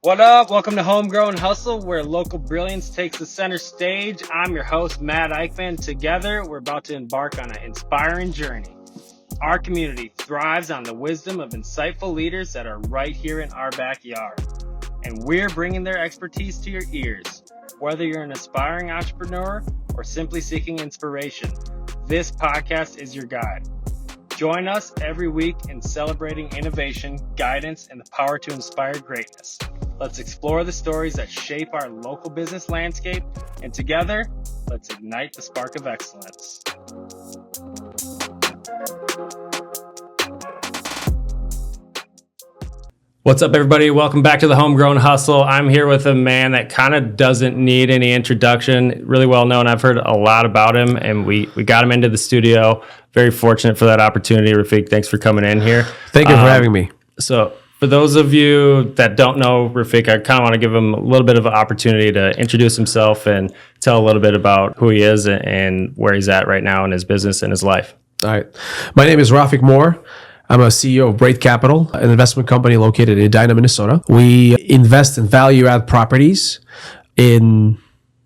What up? Welcome to Homegrown Hustle, where local brilliance takes the center stage. I'm your host, Matt Eickman. Together, we're about to embark on an inspiring journey. Our community thrives on the wisdom of insightful leaders that are right here in our backyard. And we're bringing their expertise to your ears. Whether you're an aspiring entrepreneur or simply seeking inspiration, this podcast is your guide. Join us every week in celebrating innovation, guidance, and the power to inspire greatness. Let's explore the stories that shape our local business landscape, and together, let's ignite the spark of excellence. What's up, everybody? Welcome back to the Homegrown Hustle. I'm here with a man that kind of doesn't need any introduction. Really well known. I've heard a lot about him, and we got him into the studio. Very fortunate for that opportunity. Rafik, thanks for coming in here. Thank you for having me. So for those of you that don't know Rafik, I kind of want to give him a little bit of an opportunity to introduce himself and tell a little bit about who he is and where he's at right now in his business and his life. All right. My name is Rafik Moore. I'm a CEO of Brait Capital, an investment company located in Edina, Minnesota. We invest in value-add properties in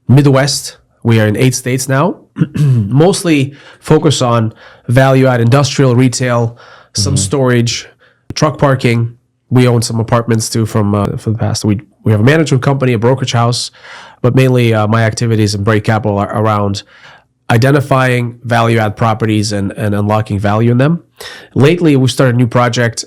Midwest. We are in 8 states now, mostly focus on value-add industrial, retail, some storage, truck parking. We own some apartments too from the past. We have a management company, a brokerage house, but mainly my activities in Brait Capital are around identifying value-add properties and unlocking value in them. Lately, we started a new project.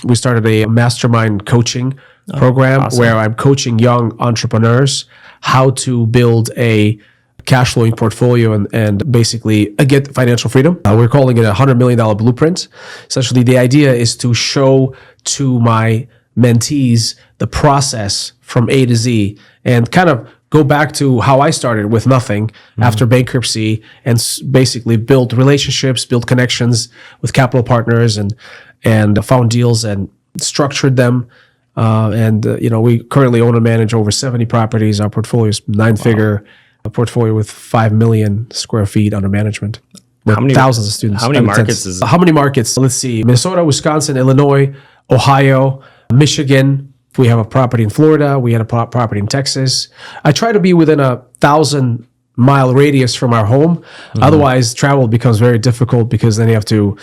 We started a mastermind coaching program where I'm coaching young entrepreneurs how to build a cash flowing portfolio and basically get financial freedom. We're calling it a $100 million blueprint. Essentially, the idea is to show to my mentees the process from A to Z and kind of go back to how I started with nothing after bankruptcy and basically build relationships, build connections with capital partners and found deals and structured them. We currently own and manage over 70 properties. Our portfolio is 9-figure, a portfolio with 5 million square feet under management. Thousands of students. How many markets is it? How many markets? Let's see. Minnesota, Wisconsin, Illinois, Ohio, Michigan. We have a property in Florida. We had a property in Texas. I try to be within a 1,000-mile radius from our home. Otherwise, travel becomes very difficult because then you have to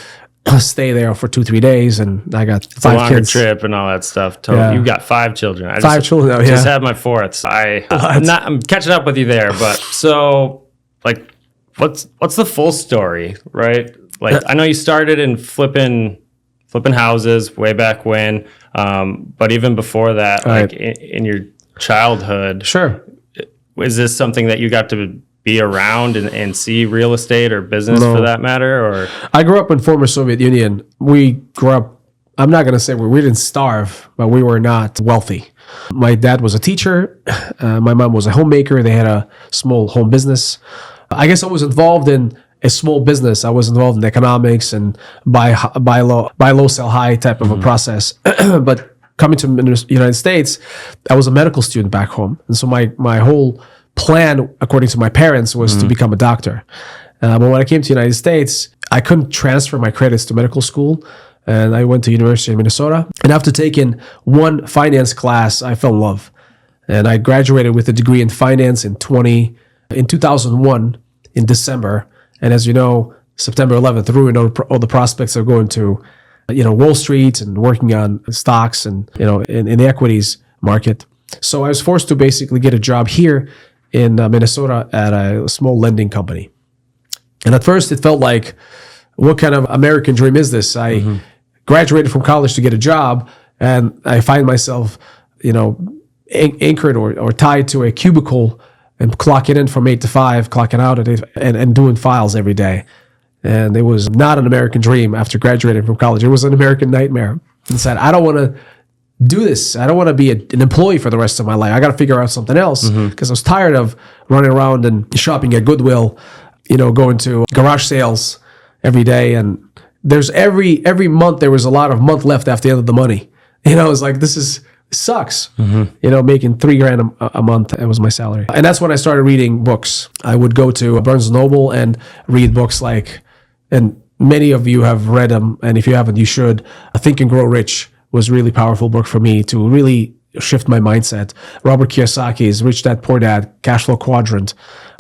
stay there for 2-3 days. And I got 5 kids. Trip and all that stuff. Yeah. You've got 5 children. Five children. Oh, yeah. Just had my 4th. I'm catching up with you there. But so, like, what's the full story, right? Like, I know you started in flipping houses way back when, but even before that, like in your childhood, sure, is this something that you got to be around and see real estate or business for that matter? Or I grew up in former Soviet Union. We grew up, I'm not going to say we didn't starve, but we were not wealthy. My dad was a teacher. My mom was a homemaker. They had a small home business. I guess I was involved in a small business. I was involved in economics and buy low, sell high type of a process. But coming to the United States, I was a medical student back home. And so my whole plan, according to my parents, was to become a doctor. But when I came to the United States, I couldn't transfer my credits to medical school. And I went to University of Minnesota. And after taking one finance class, I fell in love. And I graduated with a degree in finance in 2001 in December. And as you know, September 11th ruined all the prospects of going to, Wall Street and working on stocks and, in the equities market. So I was forced to basically get a job here in Minnesota at a small lending company. And at first it felt like, what kind of American dream is this? I graduated from college to get a job and I find myself, anchored or tied to a cubicle and clocking in from 8 to 5, clocking out at 8, and doing files every day. And it was not an American dream after graduating from college. It was an American nightmare. And said, I don't want to do this. I don't want to be an employee for the rest of my life. I got to figure out something else because I was tired of running around and shopping at Goodwill, going to garage sales every day. And there's every month, there was a lot of month left after the end of the money. It's like, this sucks. Making $3,000 a month. It was my salary. And that's when I started reading books. I would go to Barnes & Noble and read books and many of you have read them. And if you haven't, you should. Think and Grow Rich was a really powerful book for me to really shift my mindset. Robert Kiyosaki's Rich Dad Poor Dad, Cash Flow Quadrant.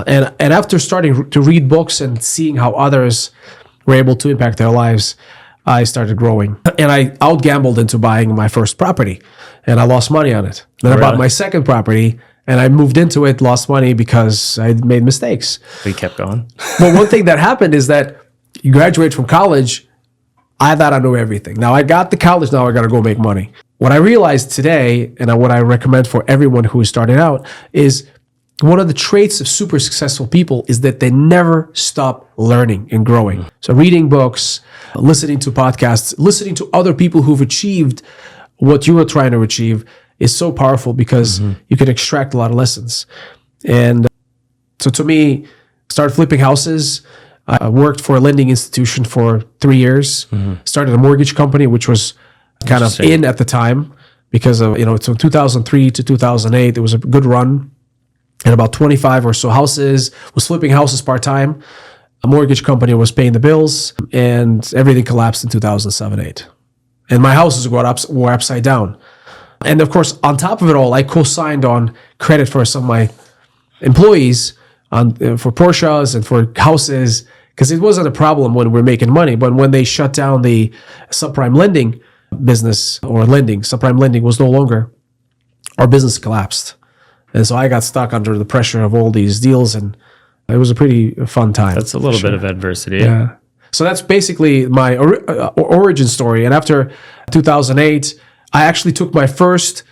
And after starting to read books and seeing how others were able to impact their lives, I started growing. And I outgambled into buying my first property, and I lost money on it. Then I bought my second property, and I moved into it, lost money because I made mistakes. We kept going. But one thing that happened is that you graduate from college, I thought I knew everything. Now I got to college, now I got to go make money. What I realized today, and what I recommend for everyone who is starting out, is one of the traits of super successful people is that they never stop learning and growing. So reading books, listening to podcasts, listening to other people who've achieved what you are trying to achieve is so powerful because you can extract a lot of lessons. And so to me, started flipping houses. I worked for a lending institution for 3 years, started a mortgage company, which was kind of in at the time because of, so 2003 to 2008, it was a good run. And about 25 or so houses, was flipping houses part-time. A mortgage company was paying the bills, and everything collapsed in 2007-8. And my houses were upside down. And of course, on top of it all, I co-signed on credit for some of my employees for Porsches and for houses, because it wasn't a problem when we're making money. But when they shut down the subprime lending business, or subprime lending was no longer, our business collapsed. And so I got stuck under the pressure of all these deals, and it was a pretty fun time. That's a little bit of adversity. Yeah. So that's basically my origin story. And after 2008, I actually took my first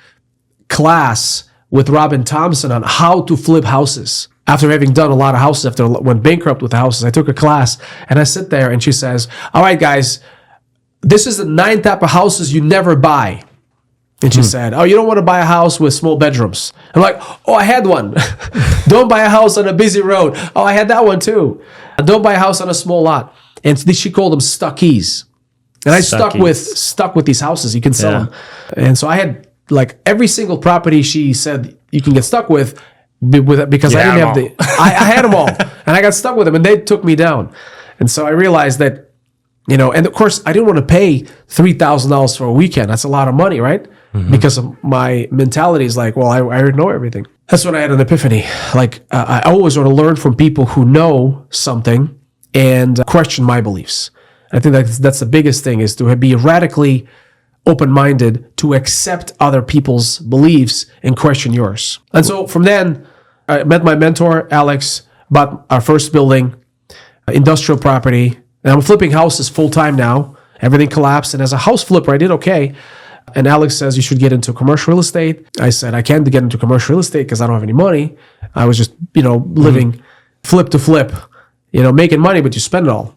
class with Robin Thompson on how to flip houses. After having done a lot of houses, after I went bankrupt with the houses, I took a class, and I sit there and she says, all right, guys, this is the 9 type of houses you never buy. And she said, oh, you don't want to buy a house with small bedrooms. I'm like, oh, I had one. Don't buy a house on a busy road. Oh, I had that one too. Don't buy a house on a small lot. And she called them stuckies. And I stuck with these houses. You can sell them. And so I had like every single property she said you can get stuck with because I didn't have I had them all. And I got stuck with them, and they took me down. And so I realized that, and of course I didn't want to pay $3,000 for a weekend. That's a lot of money, right? Because of my mentality is like, well, I already know everything. That's when I had an epiphany. Like, I always want to learn from people who know something and question my beliefs. I think that's the biggest thing, is to be radically open-minded to accept other people's beliefs and question yours. And so from then, I met my mentor, Alex, bought our first building, industrial property, and I'm flipping houses full-time now. Everything collapsed, and as a house flipper, I did okay. And Alex says you should get into commercial real estate. I said I can't get into commercial real estate because I don't have any money. I was just, living flip to flip, making money, but you spend it all.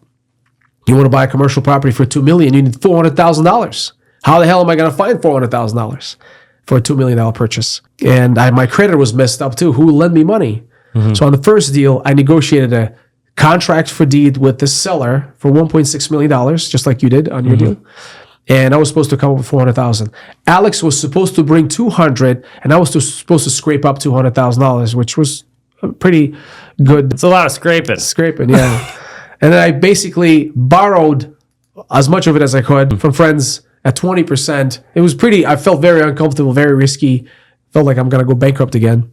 You want to buy a commercial property for $2 million, you need $400,000. How the hell am I going to find $400,000 for a $2 million purchase? And my credit was messed up too. Who will lend me money? So on the first deal, I negotiated a contract for deed with the seller for $1.6 million, just like you did on your deal. And I was supposed to come up with $400,000. Alex was supposed to bring $200,000, and I was supposed to scrape up $200,000, which was pretty good. It's a lot of scraping. Yeah. And then I basically borrowed as much of it as I could from friends at 20%. It was I felt very uncomfortable, very risky. Felt like I'm going to go bankrupt again.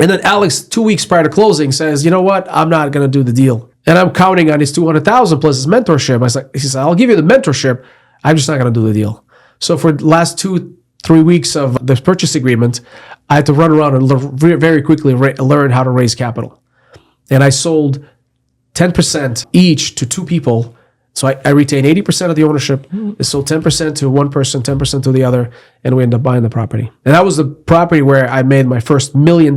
And then Alex, 2 weeks prior to closing, says, you know what? I'm not going to do the deal. And I'm counting on his $200,000 plus his mentorship. He said, I'll give you the mentorship. I'm just not going to do the deal. So for the last 2-3 weeks of the purchase agreement, I had to run around and very quickly learn how to raise capital. And I sold 10% each to 2 people. So I retained 80% of the ownership. I sold 10% to one person, 10% to the other, and we ended up buying the property. And that was the property where I made my first $1 million,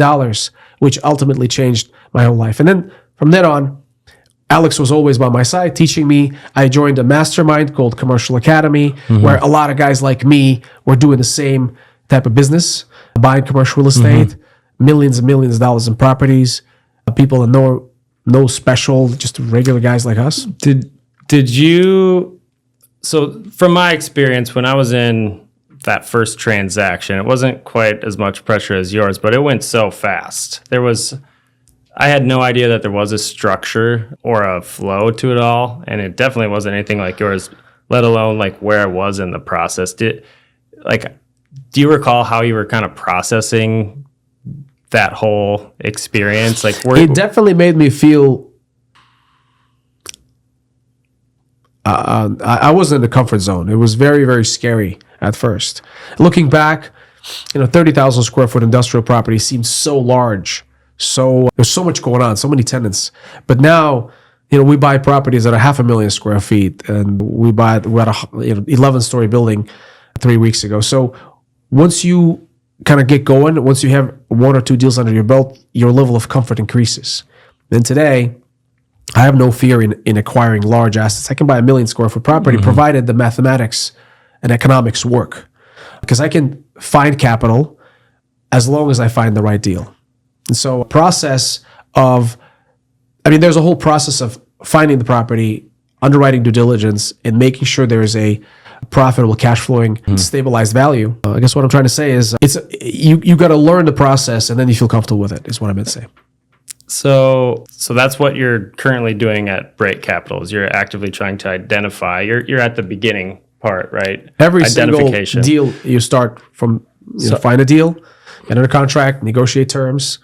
which ultimately changed my whole life. And then from then on, Alex was always by my side, teaching me. I joined a mastermind called Commercial Academy, where a lot of guys like me were doing the same type of business, buying commercial real estate, millions and millions of dollars in properties, people that no special, just regular guys like us. Did you, so from my experience, when I was in that first transaction, it wasn't quite as much pressure as yours, but it went so fast. I had no idea that there was a structure or a flow to it all, and it definitely wasn't anything like yours, let alone like where I was in the process. Do you recall how you were kind of processing that whole experience? Like, it definitely made me feel I wasn't in the comfort zone. It was very, very scary at first. Looking back, 30,000 square foot industrial property seems so large. So there's so much going on, so many tenants. But now, we buy properties that are 500,000 square feet, and we had a 11-story building 3 weeks ago. So once you kind of get going, once you have 1 or 2 deals under your belt, your level of comfort increases. And today, I have no fear in acquiring large assets. I can buy 1 million square foot property, provided the mathematics and economics work. Because I can find capital as long as I find the right deal. And so there's a whole process of finding the property, underwriting due diligence, and making sure there is a profitable, cash flowing, stabilized value. I guess what I'm trying to say is you got to learn the process, and then you feel comfortable with it, is what I meant to say. So that's what you're currently doing at Brait Capital, is you're actively trying to identify. You're at the beginning part, right? Every single deal you start from, find a deal, get under contract, negotiate terms,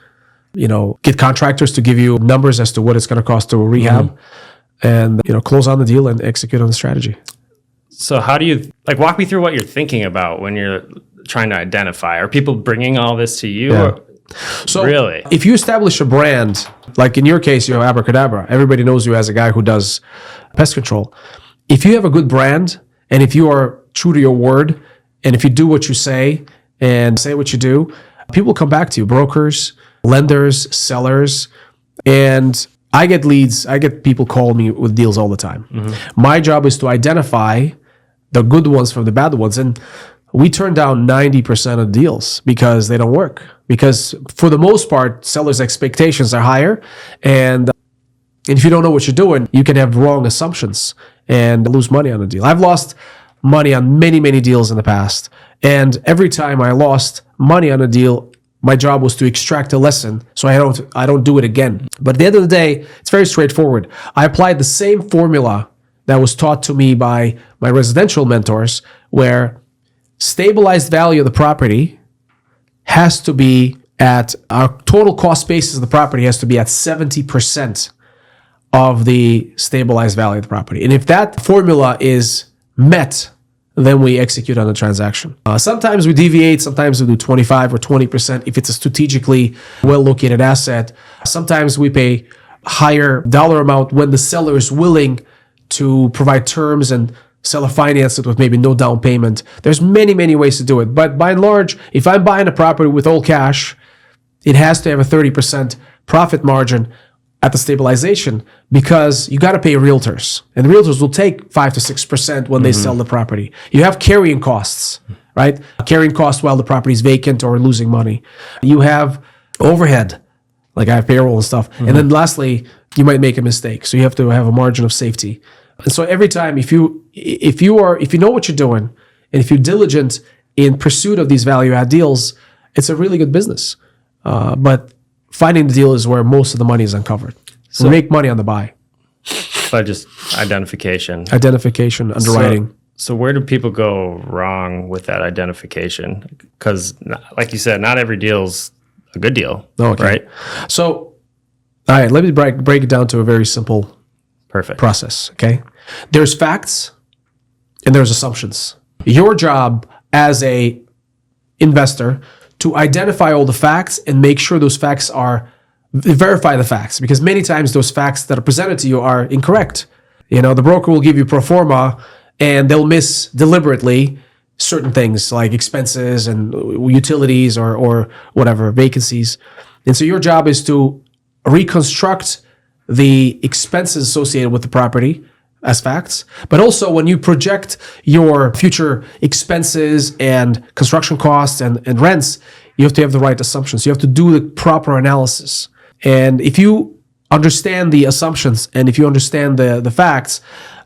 get contractors to give you numbers as to what it's going to cost to rehab, and close on the deal and execute on the strategy. So how do you walk me through what you're thinking about when you're trying to identify? Are people bringing all this to you? Yeah. So really, if you establish a brand, like in your case, you have Abracadabra, everybody knows you as a guy who does pest control. If you have a good brand, and if you are true to your word, and if you do what you say and say what you do, people come back to you, brokers, lenders, sellers, and I get leads. I get people call me with deals all the time. My job is to identify the good ones from the bad ones, and we turn down 90% of deals because they don't work. Because for the most part, sellers' expectations are higher, and if you don't know what you're doing, you can have wrong assumptions and lose money on a deal. I've lost money on many, many deals in the past, and every time I lost money on a deal, my job was to extract a lesson so I don't do it again. But at the end of the day, it's very straightforward. I applied the same formula that was taught to me by my residential mentors, where stabilized value of the property has to be at our total cost basis of the property has to be at 70% of the stabilized value of the property. And if that formula is met, then we execute on the transaction. Sometimes we deviate, sometimes we do 25 or 20% if it's a strategically well-located asset. Sometimes we pay higher dollar amount when the seller is willing to provide terms and seller finance it with maybe no down payment. There's many, many ways to do it. But by and large, if I'm buying a property with all cash, it has to have a 30% profit margin at the stabilization, because you got to pay realtors, and realtors will take 5 to 6% when they sell the property. You have carrying costs, right? Carrying costs while the property is vacant or losing money. You have overhead, like I have payroll and stuff. And then lastly, you might make a mistake. So you have to have a margin of safety. And so every time, if you know what you're doing, and if you're diligent in pursuit of these value add deals, it's a really good business. But finding the deal is where most of the money is uncovered. So we make money on the buy. But just identification, underwriting. So where do people go wrong with that identification? Because, like you said, not every deal's a good deal, right? So, all right, let me break it down to a very simple process, okay? There's facts and there's assumptions. Your job as a investor to identify all the facts and make sure those facts verify the facts, because many times those facts that are presented to you are incorrect. The broker will give you pro forma and they'll miss deliberately certain things like expenses and utilities or whatever, vacancies. And so your job is to reconstruct the expenses associated with the property as facts, but also when you project your future expenses and construction costs and rents, you have to have the right assumptions. You have to do the proper analysis. And if you understand the assumptions and if you understand the facts,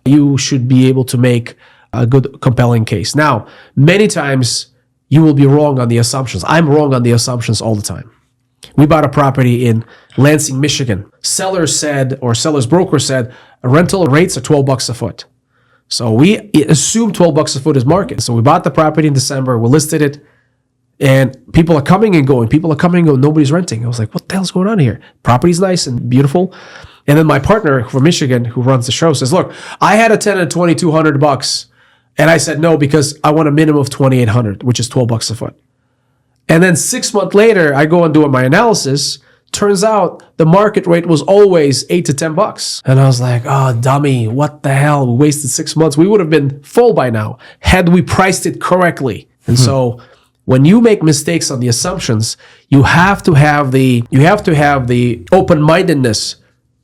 you should be able to make a good, compelling case. Now, many times you will be wrong on the assumptions. I'm wrong on the assumptions all the time. We bought a property in Lansing, Michigan. Seller's broker said rental rates are $12 a foot. So we assumed $12 a foot is market. So we bought the property in December. We listed it And people are coming and going. Nobody's renting. I was like, what the hell's going on here? Property's nice and beautiful. And then my partner from Michigan, who runs the show, says, look, I had a tenant $2,200. And I said no, because I want a minimum of $2,800, which is $12 a foot. And then 6 months later, I go and do my analysis. Turns out the market rate was always $8 to $10. And I was like, oh, dummy, what the hell? We wasted 6 months. We would have been full by now had we priced it correctly. And so when you make mistakes on the assumptions, you have to have the open-mindedness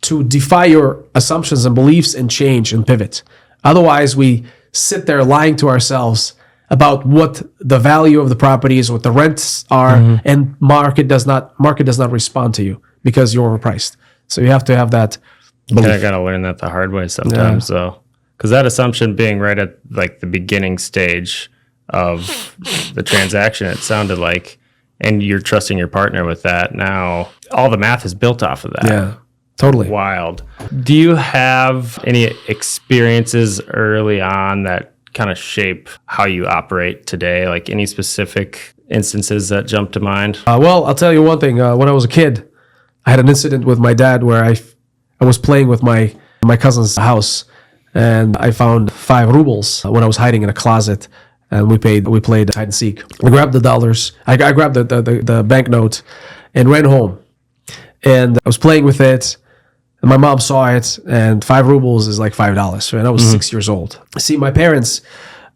to defy your assumptions and beliefs and change and pivot. Otherwise, we sit there lying to ourselves about what the value of the property is, what the rents are, and market does not respond to you because you're overpriced. So you have to have that belief. I gotta learn that the hard way sometimes, though, because that assumption being right at like the beginning stage of the transaction, it sounded like, and you're trusting your partner with that. Now all the math is built off of that. Yeah, totally. Wild. Do you have any experiences early on that kind of shape how you operate today? Like any specific instances that jump to mind? Well, I'll tell you one thing. When I was a kid, I had an incident with my dad where I was playing with my cousin's house, and I found 5 rubles when I was hiding in a closet, and we played hide and seek. I grabbed the dollars. I grabbed the banknote and ran home, and I was playing with it. And my mom saw it, and 5 rubles is like $5. Right? And I was 6 years old. See, my parents,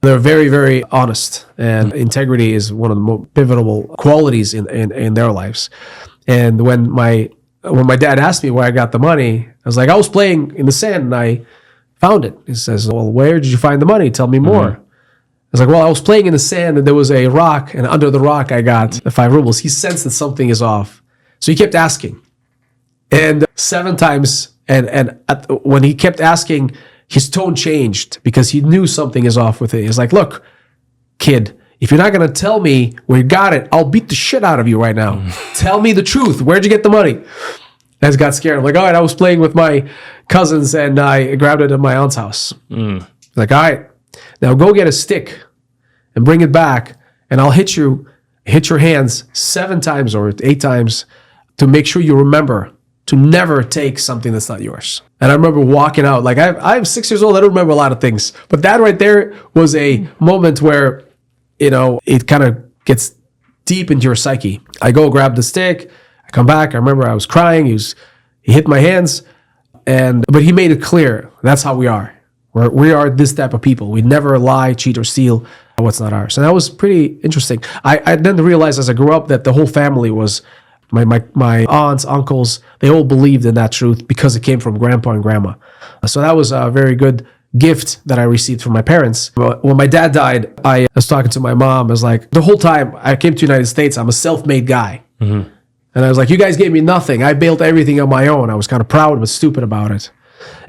they're very, very honest, and integrity is one of the most pivotal qualities in their lives. And when my dad asked me where I got the money, I was like, I was playing in the sand and I found it. He says, well, where did you find the money? Tell me more. I was like, well, I was playing in the sand and there was a rock, and under the rock I got the 5 rubles. He sensed that something is off, so he kept asking. And 7 times, when he kept asking, his tone changed because he knew something is off with it. He's like, look, kid, if you're not going to tell me where you got it, I'll beat the shit out of you right now. Tell me the truth. Where'd you get the money? I just got scared. I'm like, all right, I was playing with my cousins and I grabbed it at my aunt's house. Like, all right, now go get a stick and bring it back, and I'll hit your hands 7 times or 8 times to make sure you remember to never take something that's not yours. And I remember walking out, like I'm 6 years old, I don't remember a lot of things, but that right there was a moment where, it kind of gets deep into your psyche. I go grab the stick, I come back, I remember I was crying, he hit my hands, but he made it clear, that's how we are. We are this type of people. We never lie, cheat, or steal what's not ours. And that was pretty interesting. I then realized as I grew up that the whole family was, my aunts, uncles, they all believed in that truth because it came from grandpa and grandma. So that was a very good gift that I received from my parents. When my dad died, I was talking to my mom. I was like, the whole time I came to the United States, I'm a self-made guy. And I was like, you guys gave me nothing. I built everything on my own. I was kind of proud but stupid about it.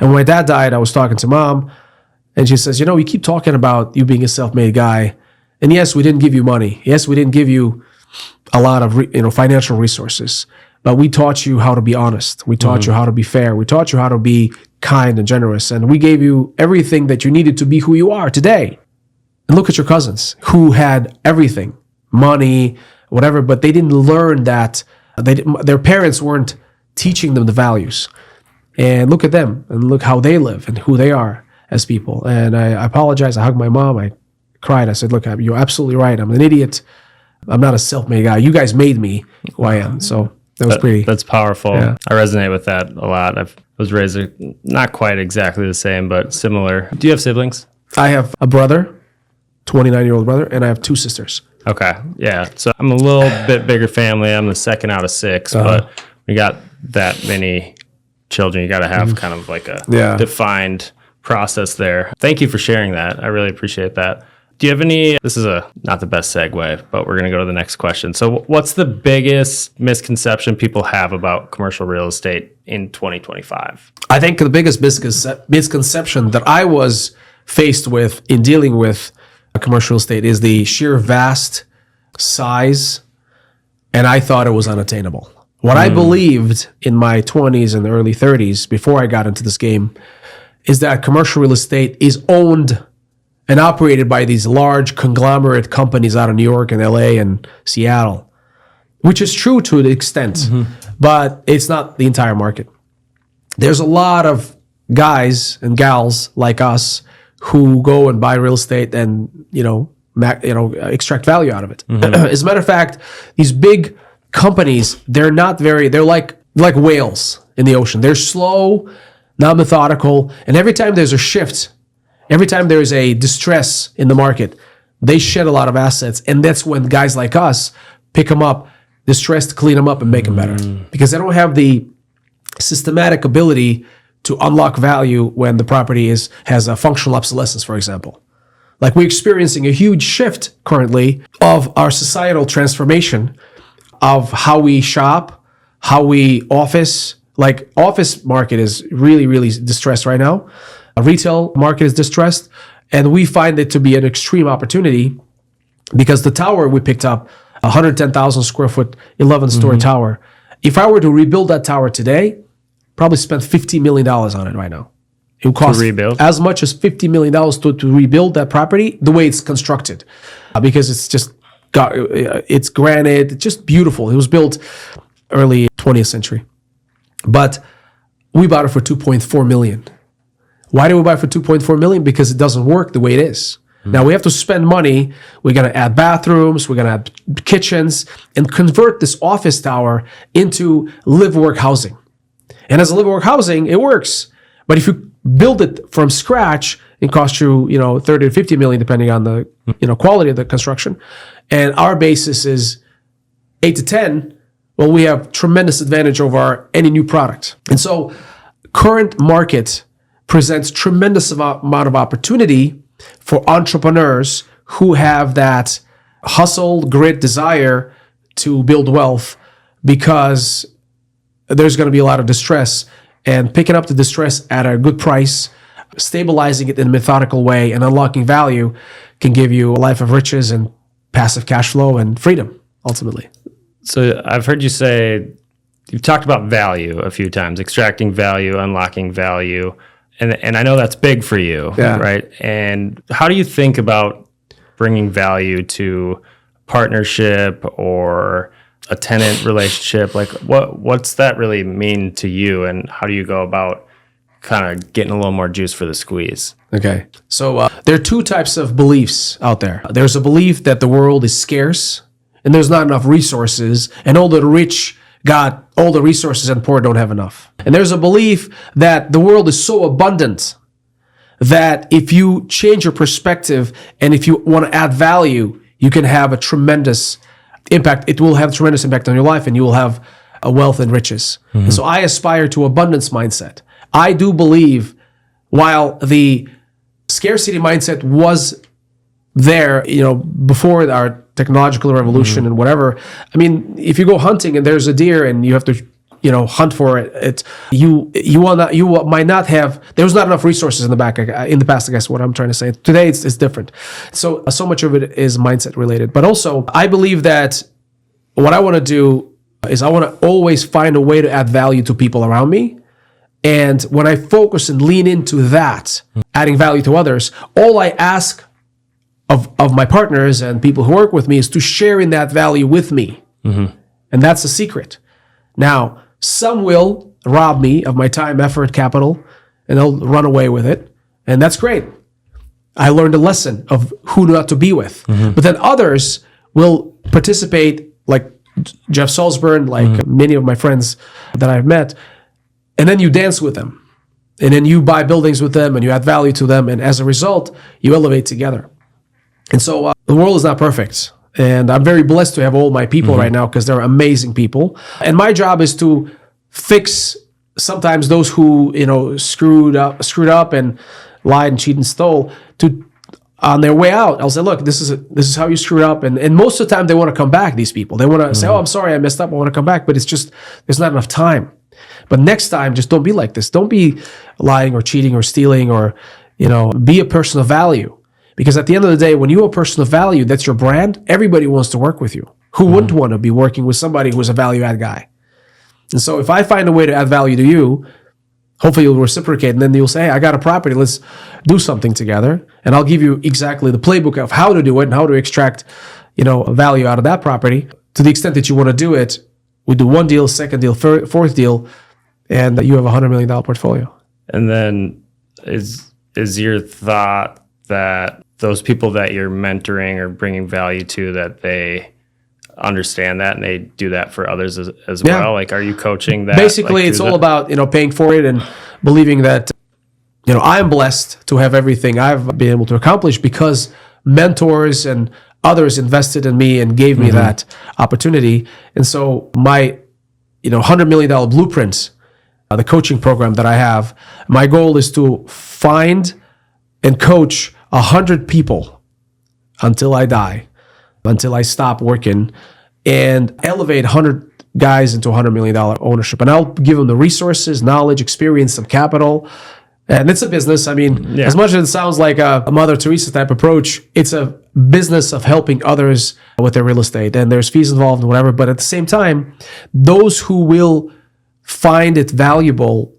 And when my dad died, I was talking to mom, and she says, you keep talking about you being a self-made guy. And yes, we didn't give you money. Yes, we didn't give you a lot of financial resources, but we taught you how to be honest. We taught you how to be fair. We taught you how to be kind and generous, and we gave you everything that you needed to be who you are today. And look at your cousins who had everything, money, whatever, but they didn't learn that. Their parents weren't teaching them the values. And look at them, and look how they live and who they are as people. And I apologize. I hugged my mom. I cried. I said, look, you're absolutely right. I'm an idiot. I'm not a self-made guy. You guys made me who I am. So that's powerful. Yeah. I resonate with that a lot. I was raised not quite exactly the same, but similar. Do you have siblings? I have a brother, 29-year-old brother, and I have 2 sisters. Okay. Yeah. So I'm a little bit bigger family. I'm the second out of 6, but we got that many children. You got to have kind of like a defined process there. Thank you for sharing that. I really appreciate that. Do you have any, this is not the best segue, but we're going to go to the next question. So what's the biggest misconception people have about commercial real estate in 2025? I think the biggest misconception that I was faced with in dealing with commercial real estate is the sheer vast size, and I thought it was unattainable. What I believed in my 20s and early 30s before I got into this game is that commercial real estate is owned and operated by these large conglomerate companies out of New York and LA and Seattle, which is true to an extent, but it's not the entire market. There's a lot of guys and gals like us who go and buy real estate and, extract value out of it. As a matter of fact, these big companies, they're like whales in the ocean. They're slow, not methodical, and every time there's a shift, every time there's a distress in the market, they shed a lot of assets, and that's when guys like us pick them up, distressed, clean them up, and make them better, because they don't have the systematic ability to unlock value when the property has a functional obsolescence, for example. Like, we're experiencing a huge shift currently of our societal transformation of how we shop, how we office. Like, office market is really, really distressed right now. A retail market is distressed, and we find it to be an extreme opportunity because the tower we picked up, 110,000 square foot, 11-story tower. If I were to rebuild that tower today, probably spend $50 million on it right now. It would cost as much as $50 million to rebuild that property the way it's constructed, because it's granite, it's just beautiful. It was built early 20th century, but we bought it for $2.4 million. Why did we buy it for $2.4 million? Because it doesn't work the way it is. Now we have to spend money. We're going to add bathrooms. We're going to add kitchens and convert this office tower into live-work housing. And as a live-work housing, it works. But if you build it from scratch, it costs you, 30 to 50 million, depending on the, quality of the construction. And our basis is 8 to 10. Well, we have tremendous advantage over any new product. And so current market presents tremendous amount of opportunity for entrepreneurs who have that hustle, grit, desire to build wealth, because there's going to be a lot of distress, and picking up the distress at a good price, stabilizing it in a methodical way, and unlocking value can give you a life of riches and passive cash flow and freedom, ultimately. So I've heard you say, you've talked about value a few times, extracting value, unlocking value. And I know that's big for you, right? And how do you think about bringing value to partnership or a tenant relationship? Like, what's that really mean to you, and how do you go about kind of getting a little more juice for the squeeze? Okay. So there are two types of beliefs out there. There's a belief that the world is scarce and there's not enough resources, and all the rich got all the resources and poor don't have enough. And there's a belief that the world is so abundant that if you change your perspective and if you want to add value, you can have a tremendous impact. It will have a tremendous impact on your life, and you will have a wealth and riches. And so I aspire to abundance mindset. I do believe, while the scarcity mindset was there, before our technological revolution and whatever. I mean, if you go hunting and there's a deer and you have to, hunt for it, you might not have. There's not enough resources in the past. I guess what I'm trying to say today, it's different. So much of it is mindset related. But also, I believe that what I want to do is I want to always find a way to add value to people around me. And when I focus and lean into that, adding value to others, all I ask of my partners and people who work with me is to share in that value with me. And that's the secret. Now, some will rob me of my time, effort, capital, and they'll run away with it. And that's great. I learned a lesson of who not to be with. But then others will participate, like Jeff Salzburn, like many of my friends that I've met, and then you dance with them. And then you buy buildings with them and you add value to them. And as a result, you elevate together. And so the world is not perfect. And I'm very blessed to have all my people right now, because they're amazing people. And my job is to fix sometimes those who, screwed up and lied and cheated and stole. On their way out, I'll say, look, this is how you screwed up. And most of the time they want to come back, these people. They want to say, oh, I'm sorry, I messed up, I want to come back. But it's just, there's not enough time. But next time, just don't be like this. Don't be lying or cheating or stealing, or, be a person of value. Because at the end of the day, when you're a person of value, that's your brand, everybody wants to work with you. Who wouldn't want to be working with somebody who's a value add guy? And so if I find a way to add value to you, Hopefully you'll reciprocate, and then you'll say, hey, I got a property, let's do something together. And I'll give you exactly the playbook of how to do it and how to extract, value out of that property. To the extent that you want to do it, we do one deal, second deal, fourth deal, and you have $100 million portfolio. And then is your thought that those people that you're mentoring or bringing value to, that they understand that and they do that for others as well? Like, are you coaching that? Basically, it's all about, paying for it and believing that, I'm blessed to have everything I've been able to accomplish because mentors and others invested in me and gave me that opportunity. And so my, $100 million blueprint, the coaching program that I have, my goal is to find and coach 100 people until I die, until I stop working, and elevate 100 guys into $100 million ownership. And I'll give them the resources, knowledge, experience, some capital. And it's a business. I mean, as much as it sounds like a Mother Teresa type approach, it's a business of helping others with their real estate. And there's fees involved and whatever. But at the same time, those who will find it valuable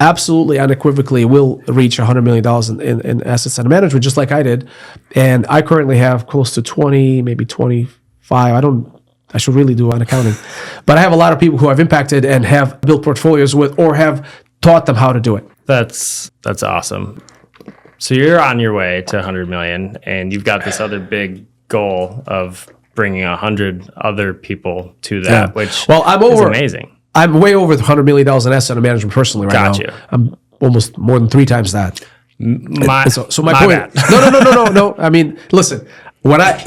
absolutely unequivocally will reach $100 million in assets under management, just like I did. And I currently have close to 20, maybe 25. I should really do an accounting. But I have a lot of people who I've impacted and have built portfolios with or have taught them how to do it. That's awesome. So you're on your way to 100 million, and you've got this other big goal of bringing 100 other people to that, which is amazing. I'm way over the $100 million in assets under management personally right now. You. I'm almost more than 3 times that. My point. bad. No. I mean, listen.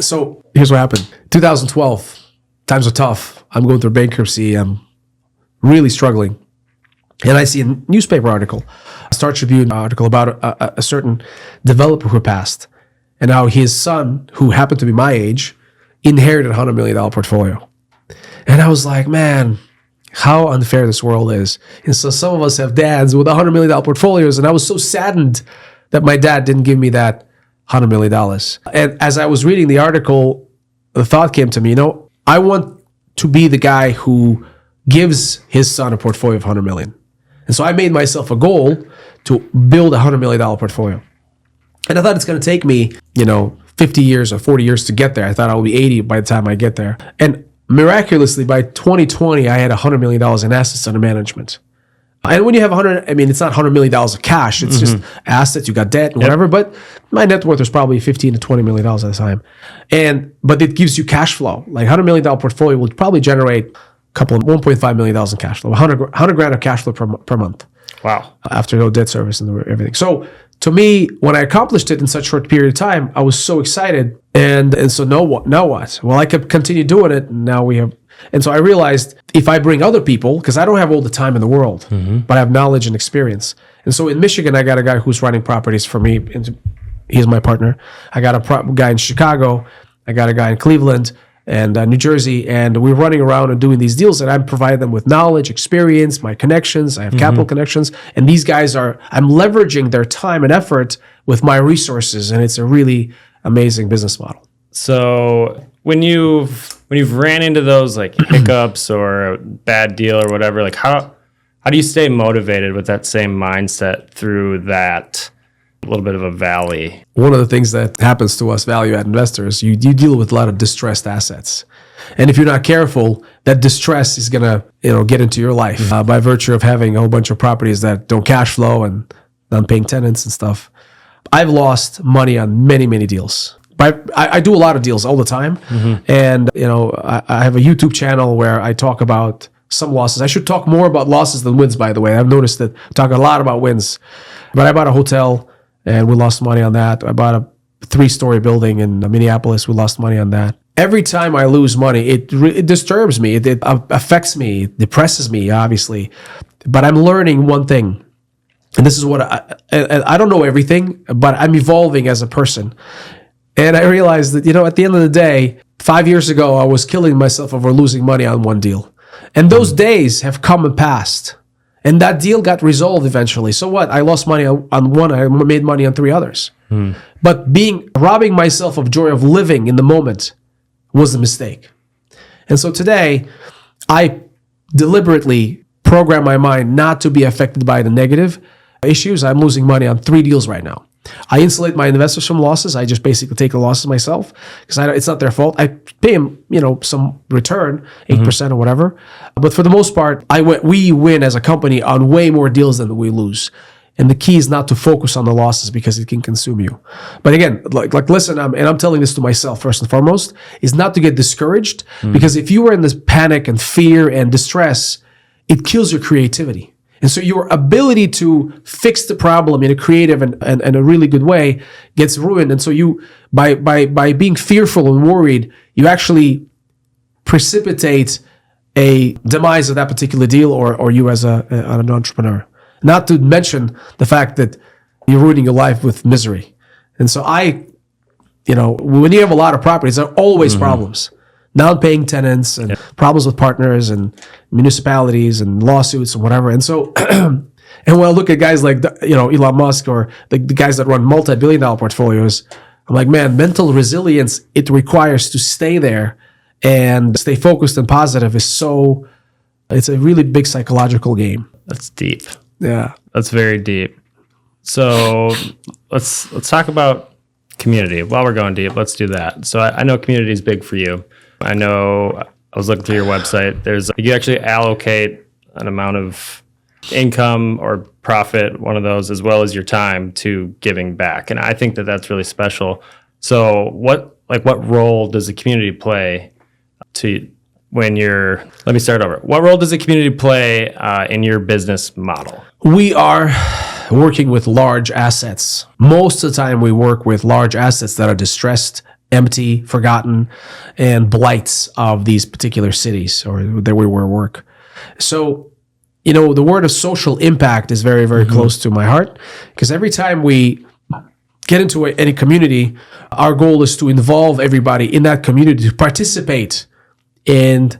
So here's what happened. 2012, times are tough. I'm going through bankruptcy. I'm really struggling. And I see a newspaper article, a Star Tribune article about a certain developer who passed, and how his son, who happened to be my age, inherited a $100 million portfolio. And I was like, man, how unfair this world is. And so some of us have dads with $100 million portfolios, and I was so saddened that my dad didn't give me that $100 million. And as I was reading the article, the thought came to me, I want to be the guy who gives his son a portfolio of $100 million. And so I made myself a goal to build a $100 million portfolio. And I thought it's going to take me, 50 years or 40 years to get there. I thought I would be 80 by the time I get there. And miraculously, by 2020, I had $100 million in assets under management. And when you have it's not $100 million of cash. It's just assets. You got debt and whatever. But my net worth was probably $15 to $20 million at the time. But it gives you cash flow. Like $100 million portfolio will probably generate $1.5 million in cash flow, 100 grand of cash flow per month. Wow. After no debt service and everything. So to me, when I accomplished it in such a short period of time, I was so excited. And so now what? Well, I could continue doing it. And so I realized if I bring other people, because I don't have all the time in the world, but I have knowledge and experience. And so in Michigan, I got a guy who's running properties for me. He's my partner. I got a guy in Chicago. I got a guy in Cleveland and New Jersey, and we're running around and doing these deals, and I'm providing them with knowledge, experience, my connections. I have capital connections, and these guys I'm leveraging their time and effort with my resources, and it's a really amazing business model. So when you've ran into those like hiccups or a bad deal or whatever, like how do you stay motivated with that same mindset through that a little bit of a valley? One of the things that happens to us value-add investors, you deal with a lot of distressed assets. And if you're not careful, that distress is going to get into your life by virtue of having a whole bunch of properties that don't cash flow and non-paying tenants and stuff. I've lost money on many, many deals. But I do a lot of deals all the time. And, I have a YouTube channel where I talk about some losses. I should talk more about losses than wins, by the way. I've noticed that I talk a lot about wins. But I bought a hotel and we lost money on that. I bought a 3-story building in Minneapolis. We lost money on that. Every time I lose money, it disturbs me. It affects me. It depresses me, obviously. But I'm learning one thing. And this is what I don't know everything, but I'm evolving as a person. And I realized that, at the end of the day, 5 years ago, I was killing myself over losing money on one deal. And those days have come and passed. And that deal got resolved eventually. So what? I lost money on one. I made money on 3 others. But robbing myself of joy of living in the moment was a mistake. And so today, I deliberately program my mind not to be affected by the negative issues. I'm losing money on 3 deals right now. I insulate my investors from losses. I just basically take the losses myself because it's not their fault. I pay them, some return, 8% or whatever. But for the most part, we win as a company on way more deals than we lose. And the key is not to focus on the losses because it can consume you. But again, like listen, I'm telling this to myself first and foremost, is not to get discouraged because if you were in this panic and fear and distress, it kills your creativity. And so your ability to fix the problem in a creative and a really good way gets ruined. And so you, by being fearful and worried, you actually precipitate a demise of that particular deal or you as an entrepreneur. Not to mention the fact that you're ruining your life with misery. And so when you have a lot of properties, there are always problems. Non-paying tenants and problems with partners and municipalities and lawsuits and whatever. And so, and when I look at guys like, Elon Musk or the guys that run multi-billion-dollar portfolios, I'm like, man, mental resilience it requires to stay there and stay focused and positive it's a really big psychological game. That's deep. Yeah. That's very deep. So let's talk about community. While we're going deep, let's do that. So I know community is big for you. I know I was looking through your website. You actually allocate an amount of income or profit, one of those, as well as your time to giving back. And I think that that's really special. So what role does the community play let me start over. What role does the community play in your business model? We are working with large assets. Most of the time we work with large assets that are distressed, empty, forgotten, and blights of these particular cities or where we work. So, the word of social impact is very, very close to my heart because every time we get into any community, our goal is to involve everybody in that community to participate in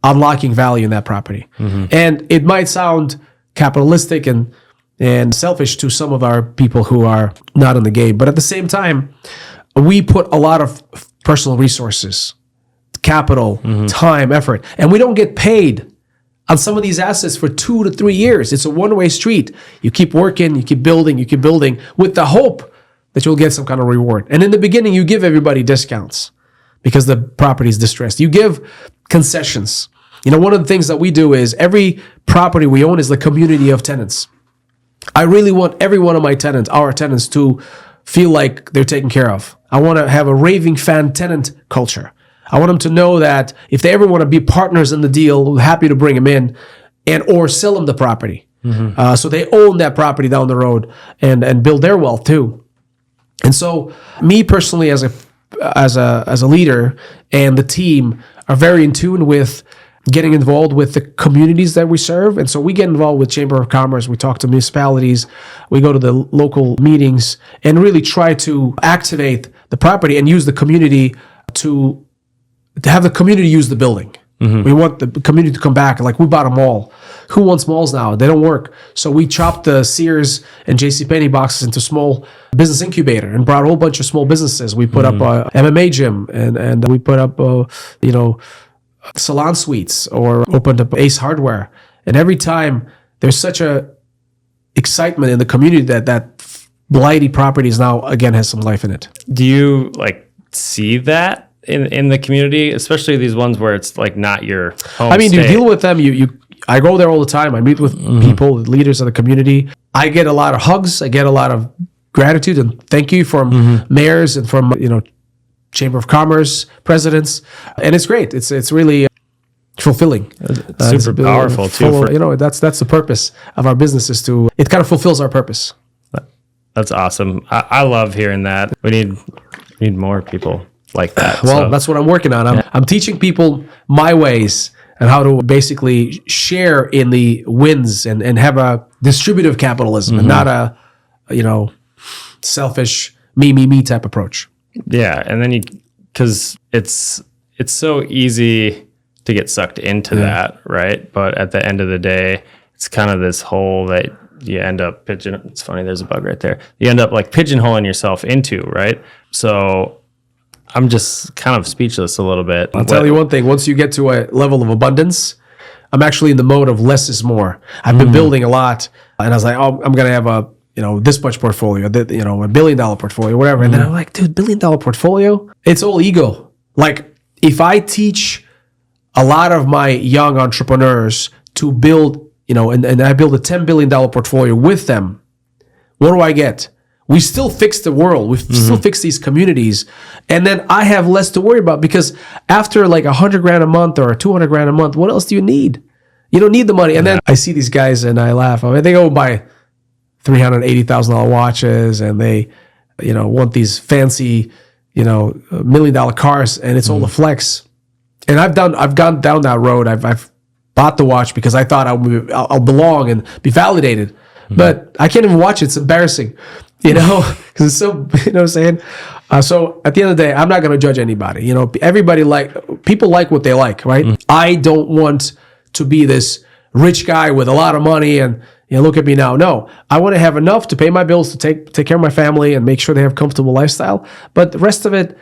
unlocking value in that property. And it might sound capitalistic and selfish to some of our people who are not in the game, but at the same time, we put a lot of personal resources, capital, time, effort, and we don't get paid on some of these assets for 2 to 3 years. It's a one-way street. You keep working, you keep building with the hope that you'll get some kind of reward. And in the beginning, you give everybody discounts because the property is distressed. You give concessions. One of the things that we do is every property we own is the community of tenants. I really want every one of our tenants to feel like they're taken care of. I want to have a raving fan tenant culture. I want them to know that if they ever want to be partners in the deal, we're happy to bring them in or sell them the property. So they own that property down the road and build their wealth too. And so me personally as a leader and the team are very in tune with getting involved with the communities that we serve. And so we get involved with Chamber of Commerce. We talk to municipalities. We go to the local meetings and really try to activate the property and use the community to have the community use the building. We want the community to come back. Like we bought a mall. Who wants malls now? They don't work. So we chopped the Sears and JCPenney boxes into small business incubator and brought a whole bunch of small businesses. We put up a MMA gym and we put up, salon suites or opened up Ace Hardware. And every time there's such a excitement in the community that blighty properties now again has some life in it. Do you see that in the community, especially these ones where it's not your home state? You deal with them. I go there all the time. I meet with people, leaders of the community. I get a lot of hugs. I get a lot of gratitude and thank you from mayors and from Chamber of Commerce presidents, and it's great. It's really fulfilling. It's super powerful too. That's the purpose of our business it kind of fulfills our purpose. That's awesome. I love hearing that. We need more people like that. Well, that's what I'm working on. I'm teaching people my ways and how to basically share in the wins and have a distributive capitalism and not a selfish me type approach. Yeah, and then because it's so easy to get sucked into that, right? But at the end of the day, it's kind of this hole that you end up it's funny, there's a bug right there. You end up pigeonholing yourself into, right? So I'm just kind of speechless a little bit. I'll tell you one thing, once you get to a level of abundance, I'm actually in the mode of less is more. I've been building a lot, and I was like, oh, I'm going to have a, this much portfolio, $1 billion portfolio, whatever. And then I'm like, dude, $1 billion portfolio? It's all ego. Like, if I teach a lot of my young entrepreneurs to build, and I build a $10 billion portfolio with them, what do I get? We still fix the world. We still fix these communities. And then I have less to worry about, because after like $100,000 a month or $200,000 a month, what else do you need? You don't need the money. And then I see these guys and I laugh. I mean, they go buy $380,000 watches, and they, want these fancy, $1 million cars, and it's all the flex. And I've gone down that road. I've bought the watch because I thought I'll belong and be validated, but I can't even watch it. It's embarrassing, because it's so, what I'm saying. So at the end of the day, I'm not going to judge anybody. Everybody people like what they like, right? I don't want to be this rich guy with a lot of money and, look at me now. No, I want to have enough to pay my bills, to take care of my family and make sure they have a comfortable lifestyle. But the rest of it,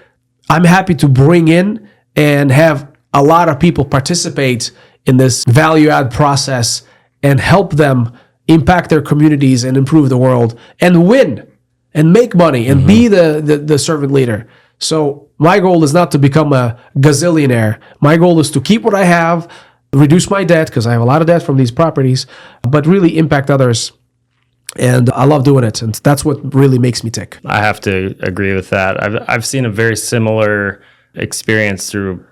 I'm happy to bring in and have a lot of people participate in this value add process and help them impact their communities and improve the world and win and make money and be the servant leader. So my goal is not to become a gazillionaire. My goal is to keep what I have, reduce my debt, because I have a lot of debt from these properties, but really impact others. And I love doing it. And that's what really makes me tick. I have to agree with that. I've seen a very similar experience through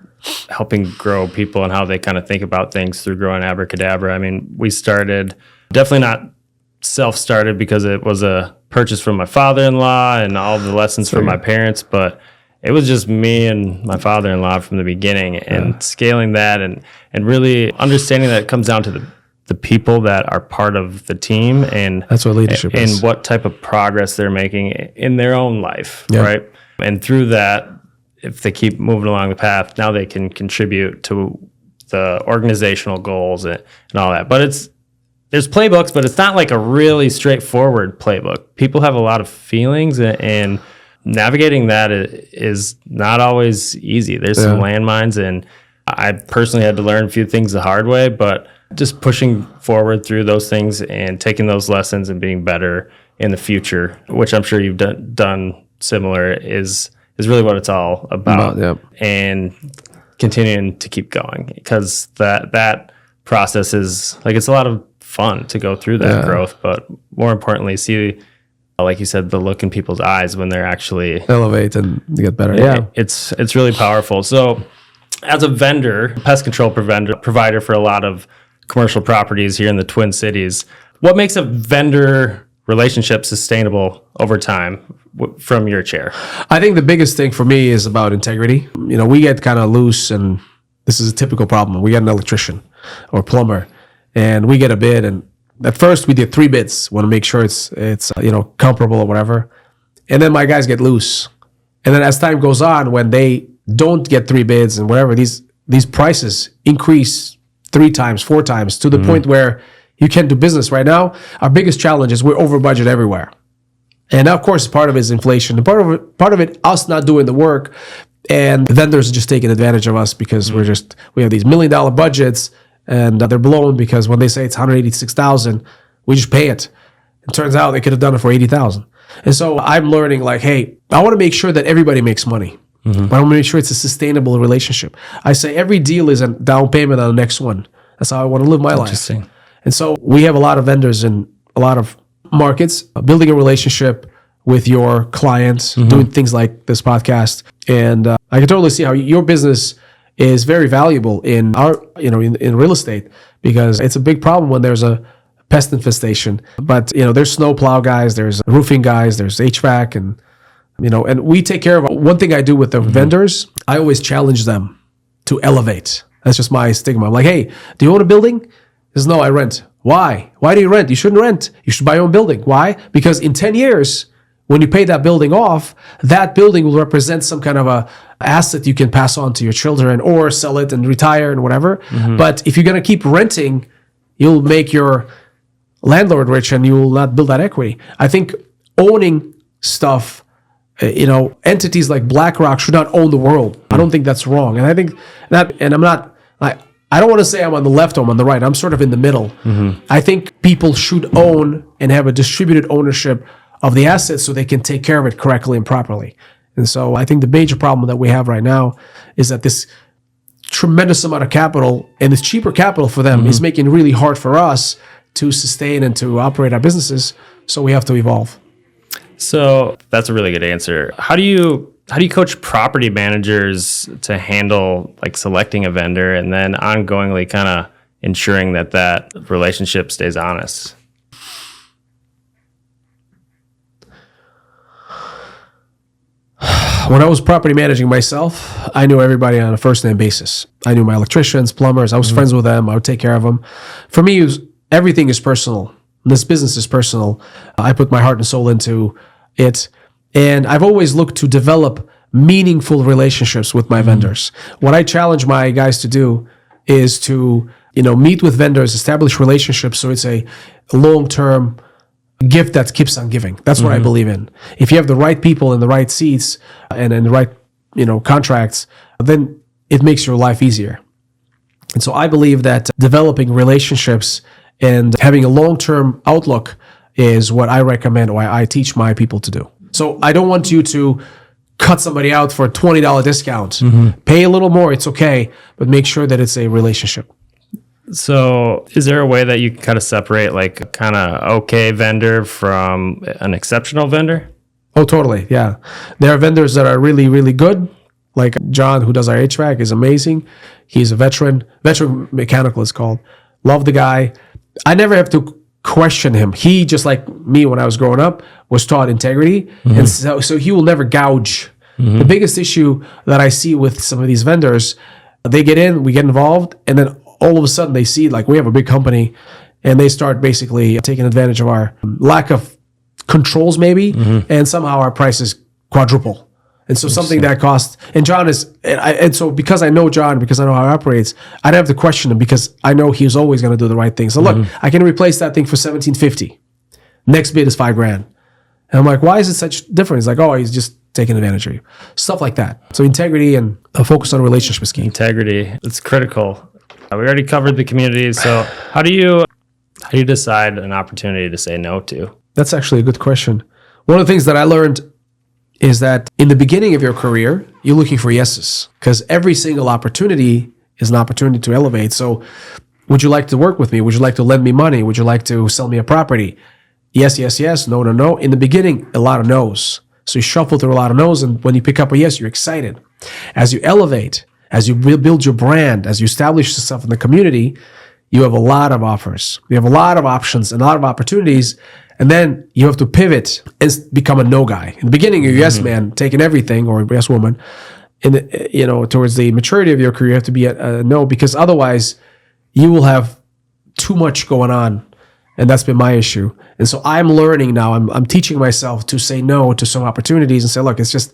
helping grow people and how they kind of think about things through growing Abracadabra. I mean, we started, definitely not self-started because it was a purchase from my father-in-law and all the lessons from my parents, but it was just me and my father-in-law from the beginning, and scaling that and really understanding that it comes down to the people that are part of the team, and that's what leadership is, and what type of progress they're making in their own life, right? And through that, if they keep moving along the path, now they can contribute to the organizational goals and all that. But there's playbooks, but it's not like a really straightforward playbook. People have a lot of feelings, and navigating that is not always easy. There's some landmines, and I personally had to learn a few things the hard way, but just pushing forward through those things and taking those lessons and being better in the future, which I'm sure you've done similar, is really what it's all about. And continuing to keep going, because that process is like, it's a lot of fun to go through that growth, but more importantly, see, like you said, the look in people's eyes when they're actually elevate and get better. It's really powerful. So as a vendor, pest control provider for a lot of commercial properties here in the Twin Cities, what makes a vendor relationship sustainable over time from your chair? I think the biggest thing for me is about integrity. We get kind of loose, and this is a typical problem. We get an electrician or plumber, and we get a bid, and at first we did 3 bids. Want to make sure it's comparable or whatever. And then my guys get loose. And then as time goes on, when they don't get 3 bids and whatever, these prices increase 3 times, 4 times, to the point where you can't do business. Right now, our biggest challenge is we're over budget everywhere. And of course, part of it is inflation. And part of it, us not doing the work, and vendors just taking advantage of us because we have these $1 million budgets, and they're blown because when they say it's $186,000, we just pay it. It turns out they could have done it for $80,000. And so I'm learning, like, hey, I want to make sure that everybody makes money. But I want to make sure it's a sustainable relationship. I say every deal is a down payment on the next one. That's how I want to live my life. And so we have a lot of vendors in a lot of markets, building a relationship with your clients, doing things like this podcast. And I can totally see how your business is very valuable in in real estate, because it's a big problem when there's a pest infestation. But there's snowplow guys, there's roofing guys, there's HVAC, and and we take care of. One thing I do with the vendors, I always challenge them to elevate. That's just my stigma. I'm like, hey, do you own a building? He says, no, I rent. Why? Why do you rent? You shouldn't rent. You should buy your own building. Why? Because in 10 years, when you pay that building off, that building will represent some kind of a asset you can pass on to your children, or sell it and retire and whatever. But if you're going to keep renting, you'll make your landlord rich and you will not build that equity. I think owning stuff, entities like BlackRock should not own the world. I don't think that's wrong. And I think that, and I'm not, I don't want to say I'm on the left or I'm on the right. I'm sort of in the middle. I think people should own and have a distributed ownership of the assets so they can take care of it correctly and properly. And so I think the major problem that we have right now is that this tremendous amount of capital and this cheaper capital for them is making it really hard for us to sustain and to operate our businesses. So we have to evolve. So that's a really good answer. How do you coach property managers to handle like selecting a vendor and then ongoingly kind of ensuring that relationship stays honest? When I was property managing myself, I knew everybody on a first name basis. I knew my electricians, plumbers. I was friends with them. I would take care of them. For me, everything is personal. This business is personal. I put my heart and soul into it. And I've always looked to develop meaningful relationships with my vendors. What I challenge my guys to do is to, meet with vendors, establish relationships so it's a long-term gift that keeps on giving. That's what I believe in. If you have the right people in the right seats and in the right, contracts, then it makes your life easier. And so I believe that developing relationships and having a long-term outlook is what I recommend or I teach my people to do. So I don't want you to cut somebody out for a $20 discount. Pay a little more, it's okay, but make sure that it's a relationship. So is there a way that you can kind of separate like a kind of okay vendor from an exceptional vendor? Oh, totally. Yeah. There are vendors that are really, really good. Like John, who does our HVAC, is amazing. He's a veteran mechanical is called. Love the guy. I never have to question him. He, just like me when I was growing up, was taught integrity. And so he will never gouge. The biggest issue that I see with some of these vendors, they get in, we get involved, and then all of a sudden they see like we have a big company and they start basically taking advantage of our lack of controls maybe, and somehow our prices quadruple. And so something that costs, and John is, and so because I know John, because I know how he operates, I don't have to question him because I know he's always going to do the right thing. So look, I can replace that thing for $1,750. Next bid is $5,000. And I'm like, why is it such difference? He's like, oh, he's just taking advantage of you. Stuff like that. So integrity and a focus on relationship is key. Integrity, it's critical. We already covered the community. So how do you decide an opportunity to say no to? That's actually a good question. One of the things that I learned is that in the beginning of your career, you're looking for yeses because every single opportunity is an opportunity to elevate. So would you like to work with me? Would you like to lend me money? Would you like to sell me a property? Yes, yes, yes. No, no, no. In the beginning, a lot of no's. So you shuffle through a lot of no's, and when you pick up a yes, you're excited. As you elevate, as you build your brand, as you establish yourself in the community, you have a lot of offers. You have a lot of options and a lot of opportunities. And then you have to pivot and become a no guy. In the beginning, you're a yes man, taking everything, or a yes woman. Towards the maturity of your career, you have to be a no, because otherwise you will have too much going on. And that's been my issue. And so I'm learning now. I'm teaching myself to say no to some opportunities and say, look, it's just,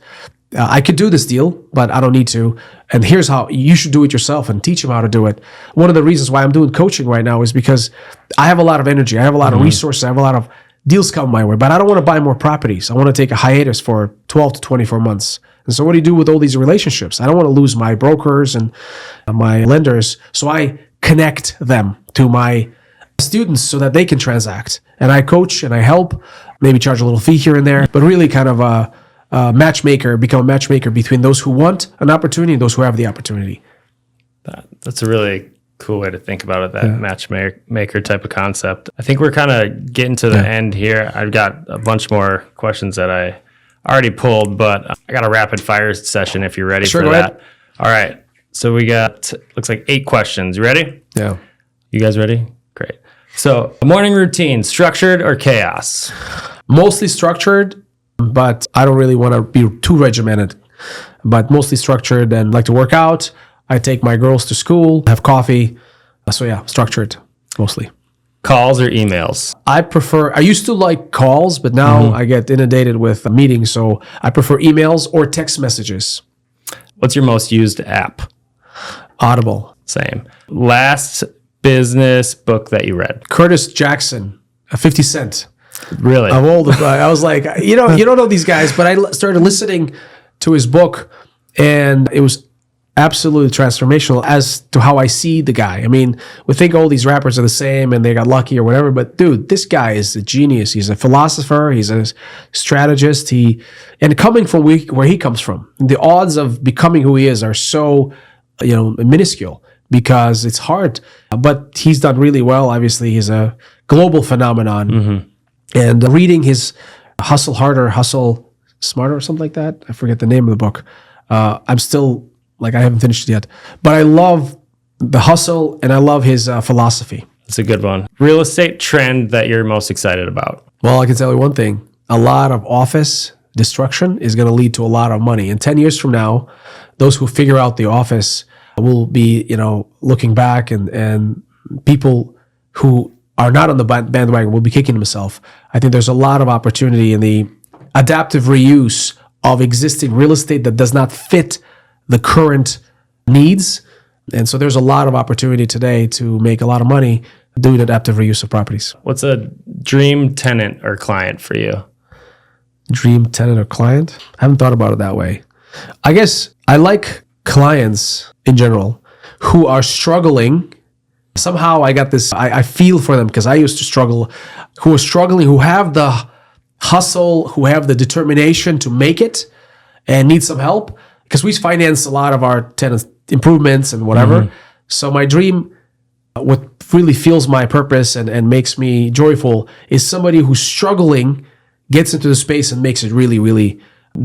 I could do this deal, but I don't need to. And here's how you should do it yourself, and teach them how to do it. One of the reasons why I'm doing coaching right now is because I have a lot of energy. I have a lot of resources. I have a lot of deals come my way, but I don't want to buy more properties. I want to take a hiatus for 12 to 24 months. And so what do you do with all these relationships? I don't want to lose my brokers and my lenders. So I connect them to my students so that they can transact. And I coach and I help, maybe charge a little fee here and there, but really kind of become a matchmaker between those who want an opportunity and those who have the opportunity. That's a really cool way to think about it, that matchmaker type of concept. I think we're kind of getting to the end here. I've got a bunch more questions that I already pulled, but I got a rapid fire session if you're ready for that. Ahead. All right. So we got, looks like 8 questions. You ready? Yeah. You guys ready? Great. So morning routine, structured or chaos? Mostly structured, but I don't really want to be too regimented, but mostly structured, and like to work out. I take my girls to school, have coffee. So yeah, structured mostly. Calls or emails? I used to like calls, but now I get inundated with meetings. So I prefer emails or text messages. What's your most used app? Audible. Same. Last business book that you read? Curtis Jackson, 50 Cent. Really? Of all the, I was like, you don't know these guys, but I started listening to his book, and it was absolutely transformational as to how I see the guy. I mean, we think all these rappers are the same and they got lucky or whatever, but dude, this guy is a genius. He's a philosopher. He's a strategist. And coming from where he comes from, the odds of becoming who he is are so, minuscule because it's hard. But he's done really well. Obviously, he's a global phenomenon. And reading his Hustle Harder, Hustle Smarter or something like that. I forget the name of the book. I'm still I haven't finished it yet, but I love the hustle and I love his philosophy. It's a good one. Real estate trend that you're most excited about? Well, I can tell you one thing. A lot of office destruction is going to lead to a lot of money. And 10 years from now, those who figure out the office will be, looking back and people who are not on the bandwagon will be kicking themselves. I think there's a lot of opportunity in the adaptive reuse of existing real estate that does not fit the current needs. And so there's a lot of opportunity today to make a lot of money doing adaptive reuse of properties. What's a dream tenant or client for you? Dream tenant or client? I haven't thought about it that way. I guess I like clients in general who are struggling. Somehow I got this, I feel for them because I used to struggle, who are struggling, who have the hustle, who have the determination to make it and need some help. Because we finance a lot of our tenants' improvements and whatever. So my dream, what really fuels my purpose and makes me joyful is somebody who's struggling, gets into the space and makes it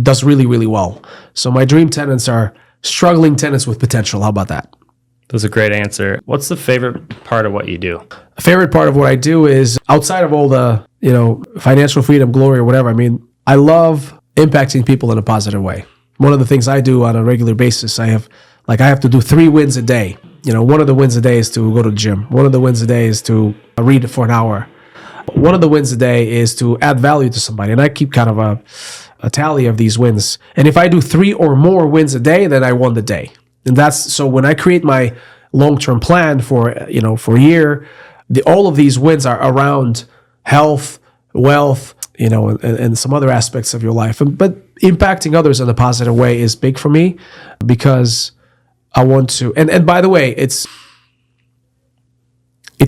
does really well. So my dream tenants are struggling tenants with potential. How about that? That's a great answer. What's the favorite part of what you do? A favorite part of what I do is outside of all the, financial freedom, glory or whatever. I mean, I love impacting people in a positive way. One of the things I do on a regular basis, I have to do 3 wins a day. One of the wins a day is to go to the gym. One of the wins a day is to read for an hour. One of the wins a day is to add value to somebody. And I keep kind of a tally of these wins. And if I do 3 or more wins a day, then I won the day. And so when I create my long-term plan for a year, all of these wins are around health, wealth, and some other aspects of your life. But impacting others in a positive way is big for me because I want to. And by the way, it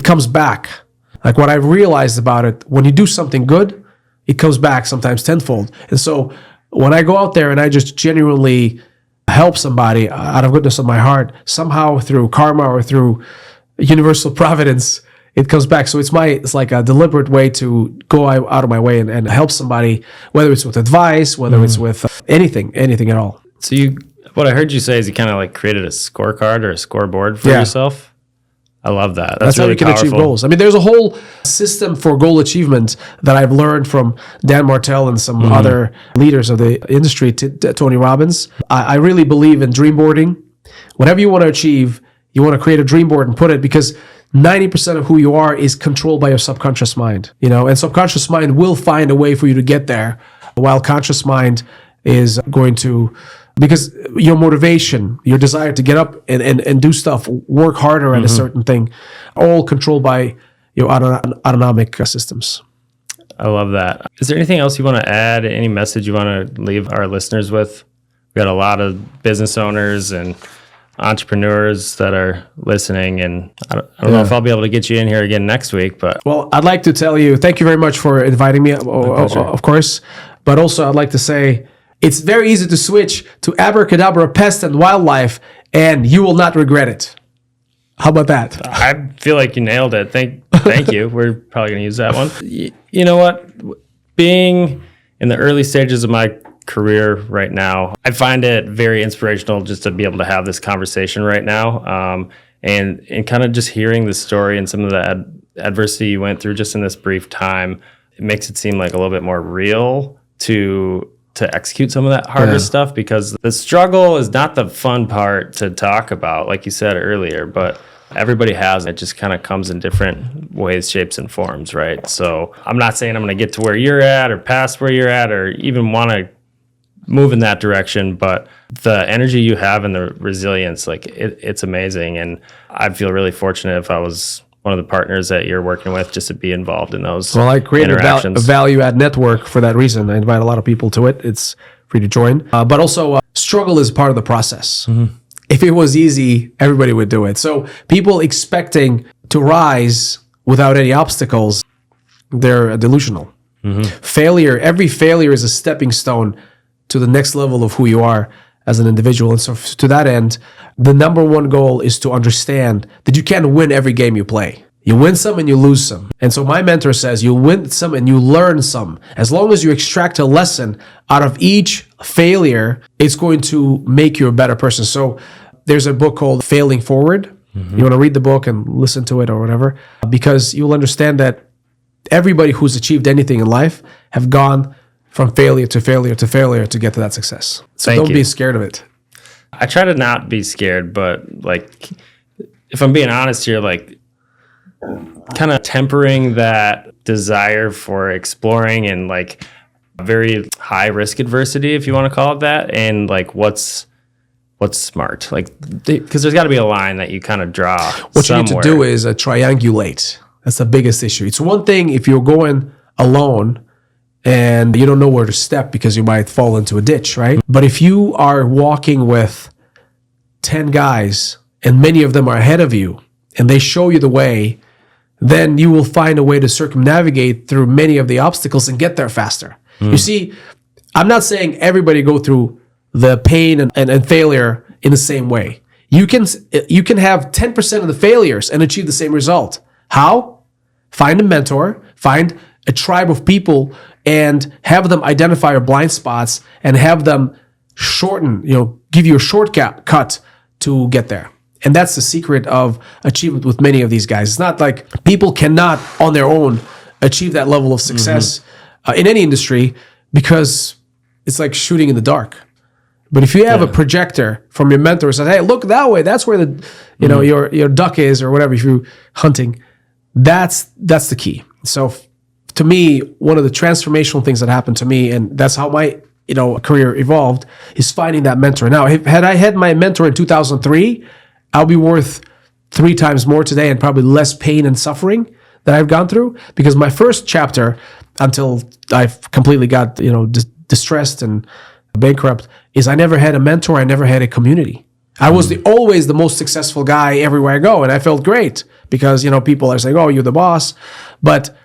comes back. Like what I've realized about it, when you do something good, it comes back sometimes tenfold. And so when I go out there and I just genuinely help somebody out of goodness of my heart, somehow through karma or through universal providence, it comes back. So it's like a deliberate way to go out of my way and help somebody, whether it's with advice, whether it's with anything at all. So what I heard you say is you kind of created a scorecard or a scoreboard for yourself. I love that. That's really how you can powerful. achieve goals. I mean, there's a whole system for goal achievement that I've learned from Dan Martell and some other leaders of the industry, Tony Robbins. I really believe in dream boarding. Whatever you want to achieve, you want to create a dream board and put it, because 90% of who you are is controlled by your subconscious mind, and subconscious mind will find a way for you to get there, while conscious mind is going to, because your motivation, your desire to get up and do stuff, work harder at a certain thing, all controlled by your autonomic systems. I love that. Is there anything else you want to add? Any message you want to leave our listeners with? We got a lot of business owners and entrepreneurs that are listening, and I don't know if I'll be able to get you in here again next week, but well, I'd like to tell you thank you very much for inviting me, of course, but also I'd like to say it's very easy to switch to abracadabra, pest, and wildlife, and you will not regret it. How about that? I feel like you nailed it. Thank you. We're probably going to use that one. You know what? Being in the early stages of my career right now, I find it very inspirational just to be able to have this conversation right now, and kind of just hearing the story and some of the adversity you went through just in this brief time. It makes it seem like a little bit more real to execute some of that harder stuff, because the struggle is not the fun part to talk about, like you said earlier, but everybody has it. It just kind of comes in different ways, shapes, and forms, right? So I'm not saying I'm going to get to where you're at or past where you're at or even want to move in that direction, but the energy you have and the resilience, it's amazing. And I feel really fortunate if I was one of the partners that you're working with, just to be involved in those. Well, I created a value add network for that reason. I invite a lot of people to it. It's free to join. But also, struggle is part of the process. if it was easy, everybody would do it. So people expecting to rise without any obstacles, they're delusional. Every failure is a stepping stone to the next level of who you are as an individual. And so to that end, the number one goal is to understand that you can't win every game you play. You win some and you lose some. And so my mentor says you win some and you learn some. As long as you extract a lesson out of each failure, it's going to make you a better person. So there's a book called Failing Forward. You want to read the book and listen to it or whatever, because you'll understand that everybody who's achieved anything in life have gone from failure to failure to failure to get to that success. So don't be scared of it. I try to not be scared, but like, if I'm being honest here, like kind of tempering that desire for exploring and like very high risk adversity, if you want to call it that, and like what's smart, like, because there's got to be a line that you kind of draw. What somewhere. You need to do is triangulate. That's the biggest issue. It's one thing if you're going alone and you don't know where to step because you might fall into a ditch, right? But if you are walking with 10 guys and many of them are ahead of you and they show you the way, then you will find a way to circumnavigate through many of the obstacles and get there faster. You see, I'm not saying everybody go through the pain and failure in the same way. You can have 10% of the failures and achieve the same result. How? Find a mentor, find a tribe of people, and have them identify your blind spots and have them give you a shortcut to get there. And that's the secret of achievement with many of these guys. It's not like people cannot on their own achieve that level of success in any industry, because it's like shooting in the dark. But if you have a projector from your mentor who says, hey, look that way, that's where the your duck is, or whatever, if you're hunting, that's the key. So to me, one of the transformational things that happened to me, and that's how my career evolved, is finding that mentor. Now, had I had my mentor in 2003, I'll be worth 3 times more today and probably less pain and suffering that I've gone through, because my first chapter, until I've completely got distressed and bankrupt, is I never had a mentor. I never had a community. I was always the most successful guy everywhere I go, and I felt great because people are saying, "Oh, you're the boss," but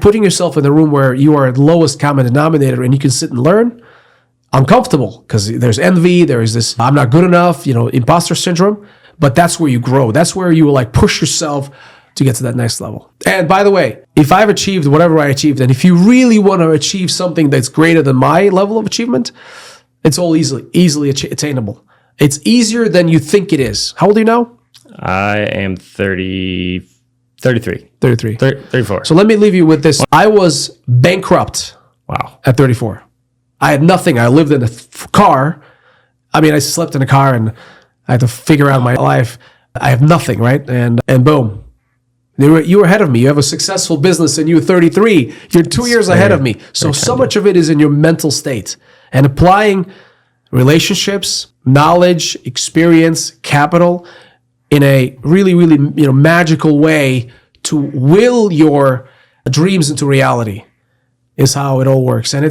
putting yourself in the room where you are the lowest common denominator and you can sit and learn, uncomfortable, because there's envy, there is this I'm not good enough, imposter syndrome. But that's where you grow. That's where you will push yourself to get to that next level. And by the way, if I've achieved whatever I achieved, and if you really want to achieve something that's greater than my level of achievement, it's all easily attainable. It's easier than you think it is. How old are you now? I am 33. 34. So let me leave you with this. I was bankrupt. Wow. At 34. I had nothing. I lived in a car. I slept in a car and I had to figure out my life. I have nothing, right? And boom. You were ahead of me. You have a successful business and you're 33. You're 2 years ahead of me. So much of it is in your mental state. And applying relationships, knowledge, experience, capital in a really, really magical way to will your dreams into reality is how it all works. And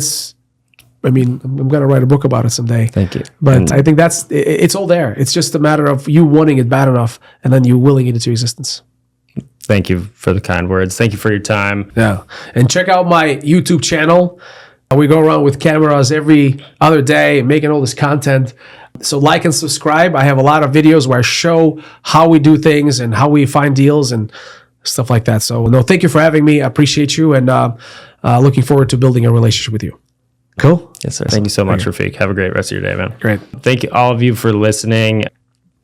I'm going to write a book about it someday. Thank you. But I think it's all there. It's just a matter of you wanting it bad enough and then you willing it into existence. Thank you for the kind words. Thank you for your time. Yeah. And check out my YouTube channel. We go around with cameras every other day making all this content. So like and subscribe. I have a lot of videos where I show how we do things and how we find deals and stuff like that. So thank you for having me. I appreciate you, and looking forward to building a relationship with you. Cool? Yes, sir. Thank you so much, Rafik. Have a great rest of your day, man. Great. Thank you, all of you, for listening.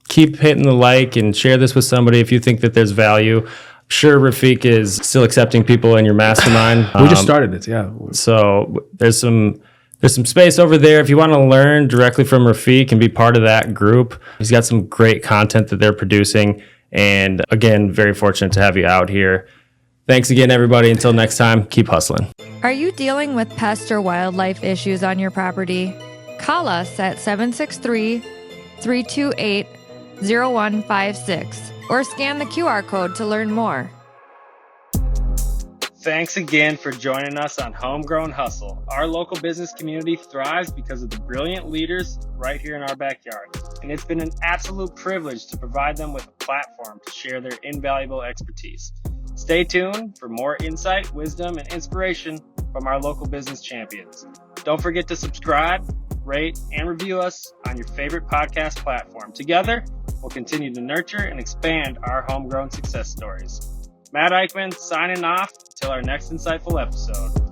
Keep hitting the like and share this with somebody if you think that there's value. I'm sure Rafik is still accepting people in your mastermind. We just started it, yeah. So there's some space over there if you want to learn directly from Rafik and be part of that group. He's got some great content that they're producing. And again, very fortunate to have you out here. Thanks again, everybody. Until next time, keep hustling. Are you dealing with pest or wildlife issues on your property? Call us at 763-328-0156 or scan the QR code to learn more. Thanks again for joining us on Homegrown Hustle. Our local business community thrives because of the brilliant leaders right here in our backyard. And it's been an absolute privilege to provide them with a platform to share their invaluable expertise. Stay tuned for more insight, wisdom, and inspiration from our local business champions. Don't forget to subscribe, rate, and review us on your favorite podcast platform. Together, we'll continue to nurture and expand our homegrown success stories. Matt Eickman signing off until our next insightful episode.